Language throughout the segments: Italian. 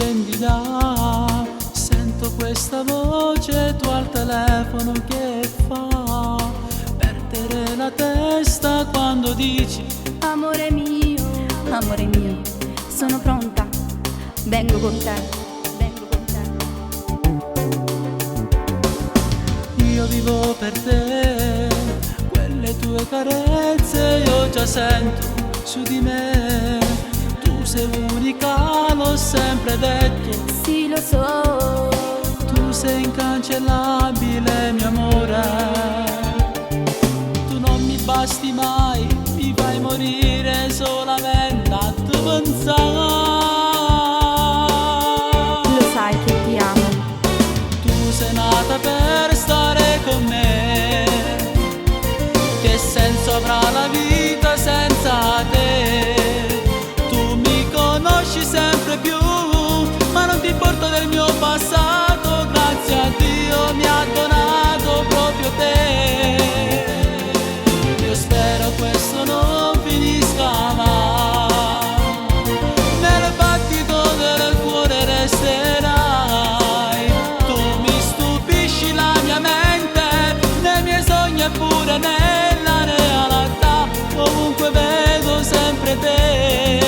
splendida, sento questa voce tua al telefono che fa perdere la testa quando dici amore mio, sono pronta, vengo con te, vengo con te. io vivo per te, quelle tue carezze io già sento su di me, tu sei unica, l'ho sempre detto, Sì, lo so, tu sei incancellabile mio amore, tu non mi basti mai, mi fai morire solamente a te pensare. lo sai che ti amo, Tu sei nata per stare con me, che senso avrà la vita senza te? Tu mi conosci sempre più, ma non ti importa del mio passato, grazie a Dio mi ha donato proprio te. Io spero questo non finisca mai, nel battito del cuore resterai. Tu mi stupisci la mia mente, nei miei sogni e pure nella realtà, ovunque vedo sempre te.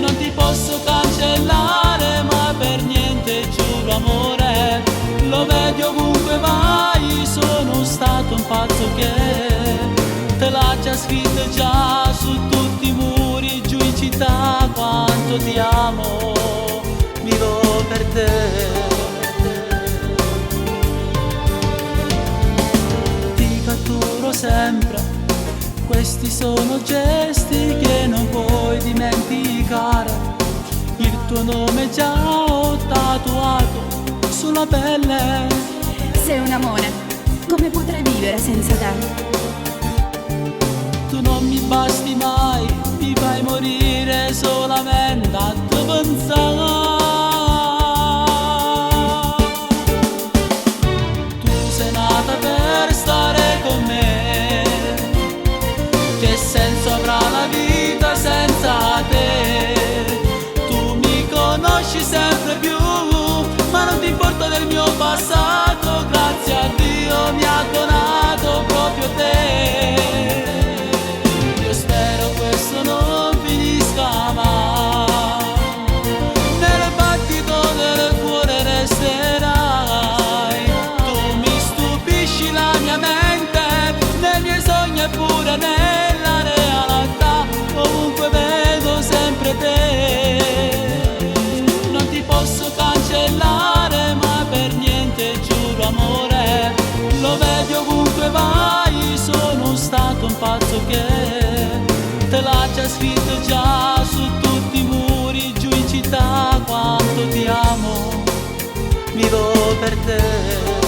Non ti posso cancellare, ma per niente giuro amore, lo vedi ovunque vai, sono stato un pazzo che te l'ha già scritto già su tutti i muri giù in città, quanto ti amo, vivo per te. Ti catturo sempre, questi sono gesti che non puoi dimenticare, il tuo nome già ho tatuato sulla pelle. sei un amore, come potrei vivere senza te? Tu non mi basti mai, mi fai morire solamente a te pensare. Tu sei nata per stare con me, che senso avrà la vita senza te? Tu mi conosci sempre più, ma non ti importa del mio passato, grazie a Dio mi ha donato proprio te. Io spero questo non finisca mai, nel battito del cuore resterai. Tu mi stupisci la mia mente, nei miei sogni e pure nella realtà, ovunque vedo sempre te. Non ti posso cancellare, ma per niente giuro amore, lo vedi ovunque vai, sono stato un pazzo che te l'ha già scritto già su tutti i muri giù in città, quanto ti amo, vivo per te.